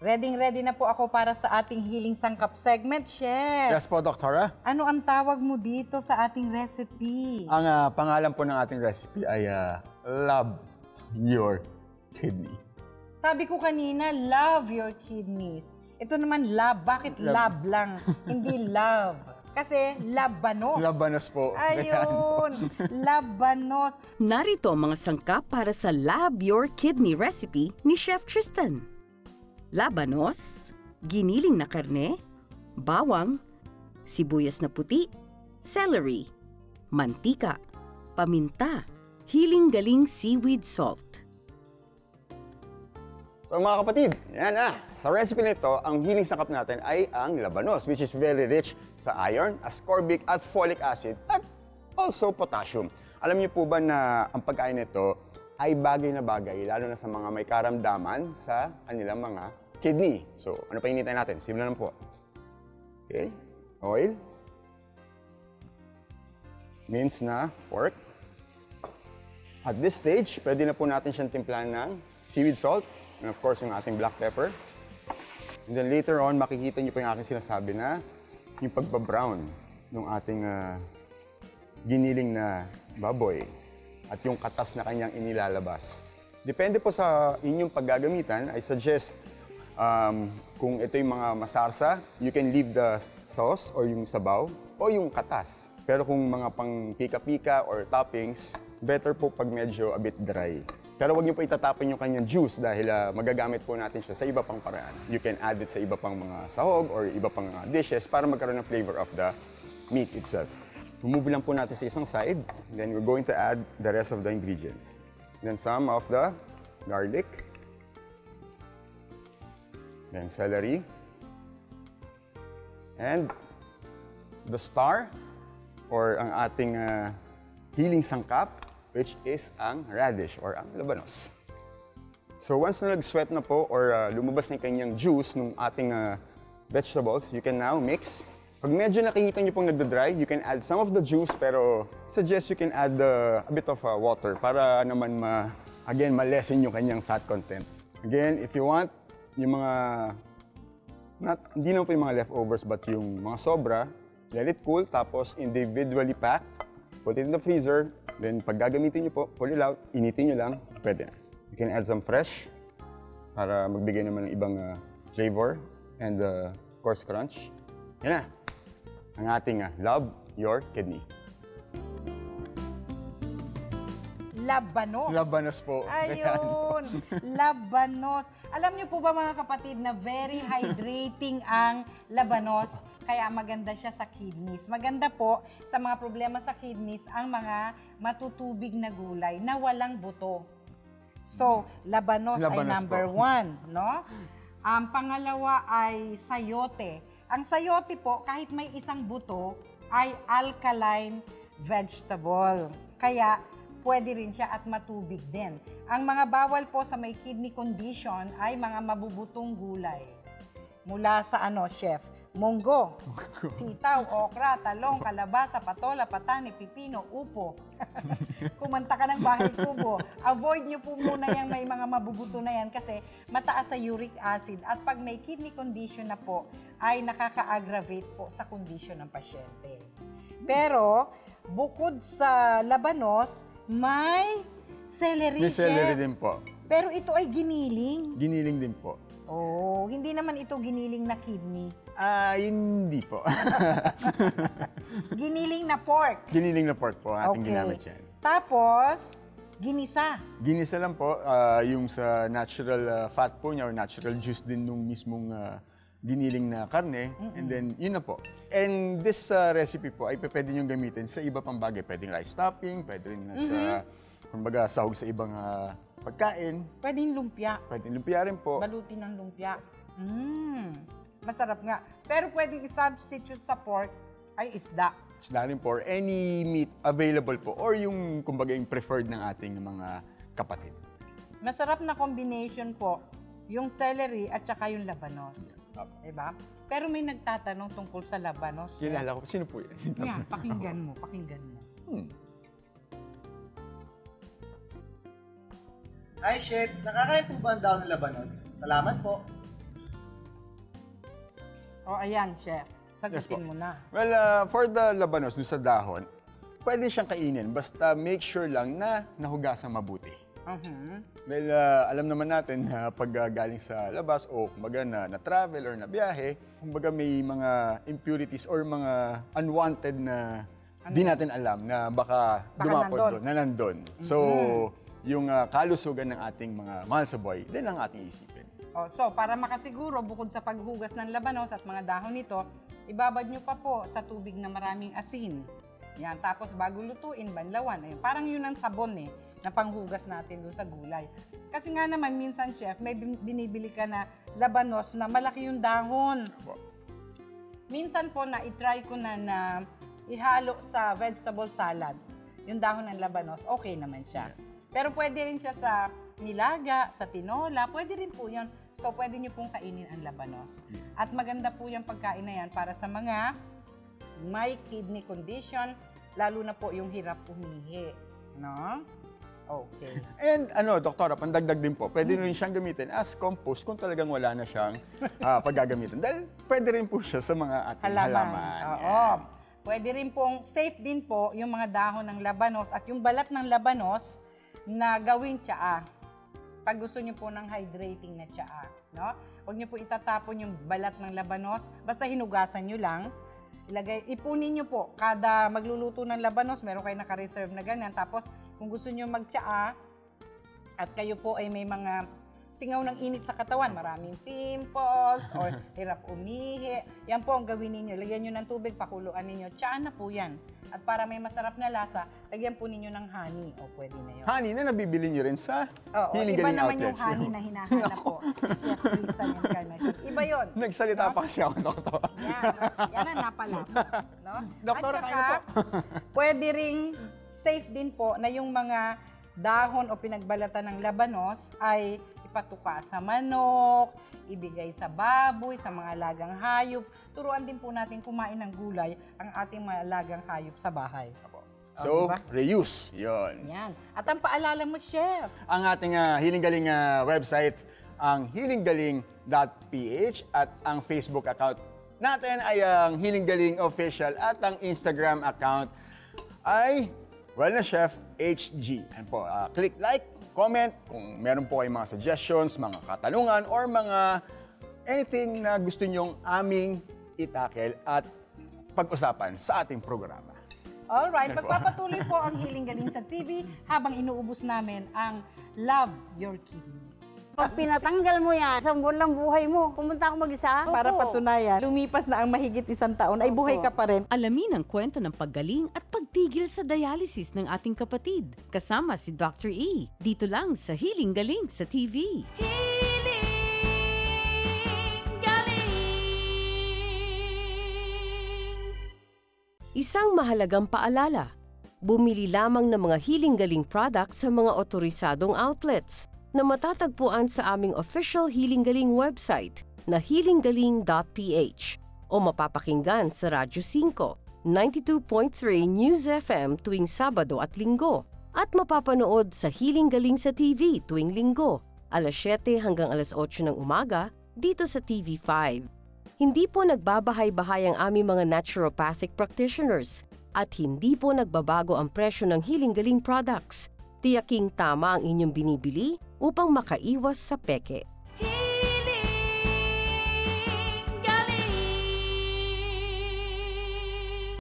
Ready na po ako para sa ating Healing Sangkap segment, Chef. Yes po, Doktora. Ano ang tawag mo dito sa ating recipe? Ang pangalan po ng ating recipe ay Love Your Kidney. Sabi ko kanina, love your kidneys. Ito naman love. Bakit love lang? Hindi love. Kasi labanos. Labanos po. Ayun, labanos. Narito ang mga sangkap para sa Love Your Kidney recipe ni Chef Tristan. Labanos, giniling na karne, bawang, sibuyas na puti, celery, mantika, paminta, hiling-galing seaweed salt. So mga kapatid, yan na. Sa recipe nito, ang healing sangkap natin ay ang labanos, which is very rich sa iron, ascorbic at folic acid, at also potassium. Alam niyo po ba na ang pagkain nito ay bagay na bagay, lalo na sa mga may karamdaman sa kanilang mga kidney. So, ano pa hinintay natin? Simula lang po. Okay. Oil. Minced na pork. At this stage, pwede na po natin siyang timplahan ng seaweed salt. And of course, yung ating black pepper. And then later on, makikita niyo po yung aking sinasabi na yung pagba-brown ng ating giniling na baboy at yung katas na kanyang inilalabas. Depende po sa inyong paggagamitan, I suggest kung ito yung mga masarsa, you can leave the sauce or yung sabaw o yung katas. Pero kung mga pang pika-pika or toppings, better po pag medyo a bit dry. Pero huwag niyo po itatapon yung kanyang juice dahil magagamit po natin siya sa iba pang paraan. You can add it sa iba pang mga sahog or iba pang dishes para magkaroon ng flavor of the meat itself. Remove lang po natin sa isang side. Then we're going to add the rest of the ingredients. Then some of the garlic. Then celery. And the star or ang ating healing sangkap, which is ang radish or ang labanos. So once na nag-sweat na po or lumabas na yung kanyang juice ng ating vegetables, you can now mix. Pag medyo nakikita niyo pong nagda-dry, you can add some of the juice pero suggest you can add a bit of water para naman again, ma-lessen yung kanyang fat content. Again, if you want, yung mga, hindi naman po yung mga leftovers but yung mga sobra, let it cool tapos individually pack, put it in the freezer, then pag gagamitin niyo po, pull it out, initin niyo lang, pwede na. You can add some fresh para magbigay naman ng ibang flavor and of course crunch. Yan na, ang ating Love Your Kidney. Labanos. Labanos po. Ayun, labanos. Alam niyo po ba mga kapatid na very hydrating ang labanos? Kaya maganda siya sa kidneys. Maganda po sa mga problema sa kidneys ang mga matutubig na gulay na walang buto. So, labanos ay number po. 1, no? Ang pangalawa ay sayote. Ang sayote po, kahit may isang buto, ay alkaline vegetable. Kaya, pwede rin siya at matubig din. Ang mga bawal po sa may kidney condition ay mga mabubutong gulay. Mula sa chef? Munggo, sitaw, okra, talong, kalabasa, patola, patani, pipino, upo. Kumanta ka ng bahay kubo. Avoid nyo po muna yung may mga mabubuto na yan kasi mataas sa uric acid at pag may kidney condition na po ay nakaka-aggravate po sa condition ng pasyente. Pero bukod sa labanos, may celery. May celery din po. Pero ito ay giniling. Giniling din po. Oh, hindi naman ito giniling na kidney. Hindi po. Giniling na pork. Giniling na pork po ang ating ginamit yan. Tapos, ginisa. Ginisa lang po, yung sa natural fat po niya or natural juice din nung mismong giniling na karne. And then, yun na po. And this recipe po ay pwede niyong gamitin sa iba pang bagay. Pwedeng rice topping, pwede rin sa, kumbaga, sahog sa ibang pagkain. Pwedeng lumpia. Pwedeng lumpia rin po. Balutin ng lumpia. Masarap nga. Pero pwedeng i-substitute sa pork ay isda. Isda rin po or any meat available po or yung, kumbaga, yung preferred ng ating mga kapatid. Masarap na combination po yung celery at saka yung labanos. Diba? Pero may nagtatanong tungkol sa labanos. Kilala ko. Sino po yan? Yan, pakinggan mo, pakinggan mo. Hi, Chef. Nakakain po ba ang daon ng labanos? Salamat po. O, ayan, chef. Yes Sagutin po. mo na. Well, for the labanos dun sa dahon, pwede siyang kainin. Basta make sure lang na nahugasan mabuti. Dahil alam naman natin na pag galing sa labas o kumbaga na travel or na biyahe, kumbaga may mga impurities or mga unwanted na di natin alam na baka dumapod nandun. doon, na nandun. So, yung kalusugan ng ating mga mahal sa buhay, din ang ating isipin. So, para makasiguro, bukod sa paghugas ng labanos at mga dahon nito, ibabad nyo pa po sa tubig na maraming asin. Yan, tapos bago lutuin, banlawan. Ayun, parang yun ang sabon na panghugas natin doon sa gulay. Kasi nga naman, minsan, chef, may binibili ka na labanos na malaki yung dahon. Minsan po na i-try ko na ihalo sa vegetable salad. Yung dahon ng labanos, okay naman siya. Pero pwede rin siya sa nilaga, sa tinola, pwede rin po yun. So, pwede nyo pong kainin ang labanos. At maganda po yung pagkain na yan para sa mga may kidney condition, lalo na po yung hirap umihi. No? Okay. And doktora, pandagdag din po, pwede rin siyang gamitin as compost kung talagang wala na siyang paggagamitin. Dahil pwede rin po siya sa mga ating halaman. Oo. Pwede rin pong safe din po yung mga dahon ng labanos at yung balat ng labanos na gawin tsaa. Pag gusto niyo po ng hydrating na tsaa, no? Huwag niyo po itatapon yung balat ng labanos, basta hinugasan niyo lang. Ipunin niyo po, kada magluluto ng labanos, meron kayo naka-reserve na ganyan. Tapos, kung gusto niyo magtsaa at kayo po ay may mga singaw ng init sa katawan, maraming pimples or hirap umihi, yan po ang gawin ninyo. Lagyan nyo ng tubig, pakuluan ninyo. Tsaan na po yan. At para may masarap na lasa, lagyan po ninyo ng honey. O, pwede na yun. Honey na nabibili nyo rin sa Healing iba Galing naman outlets. yung honey na hinahanap po. Chef Tristan Encarnacion. Iba yun. Nagsalita pa kasi ako, doktor. Yan ang napala. No? Doktora, At saka, kayo po. pwede ring safe din po na yung mga dahon o pinagbalatan ng labanos ay ipatuka sa manok, ibigay sa baboy, sa mga alagang hayop. Turuan din po natin kumain ng gulay ang ating mga alagang hayop sa bahay. So, diba? reuse. Yun. Yan. At ang paalala mo, chef. Ang ating Healing Galing website, ang healinggaling.ph at ang Facebook account natin ay ang Healing Galing Official at ang Instagram account ay Wellness Chef HG. And po, click like, comment kung meron po kayong mga suggestions, mga katanungan, or mga anything na gusto nyong aming itakel at pag-usapan sa ating programa. Alright, pagpapatuloy po ang Healing Galing sa TV habang inuubos namin ang Love Your Kidney. Pag pinatanggal mo yan, isang buwan lang buhay mo. Pumunta ako mag-isa. Para Opo. patunayan, lumipas na ang mahigit 1 taon, ay buhay ka pa rin. Alamin ang kwento ng paggaling at pagtigil sa dialysis ng ating kapatid. Kasama si Dr. E. Dito lang sa Healing Galing sa TV. Isang mahalagang paalala. Bumili lamang ng mga Healing Galing products sa mga otorisadong outlets na matatagpuan sa aming official Healing Galing website na healinggaling.ph o mapapakinggan sa Radyo 5, 92.3 News FM tuwing Sabado at Linggo at mapapanood sa Healing Galing sa TV tuwing Linggo, alas 7 hanggang alas 8 ng umaga dito sa TV5. Hindi po nagbabahay-bahay ang aming mga naturopathic practitioners at hindi po nagbabago ang presyo ng Healing Galing products. Tiyaking tama ang inyong binibili upang makaiwas sa peke.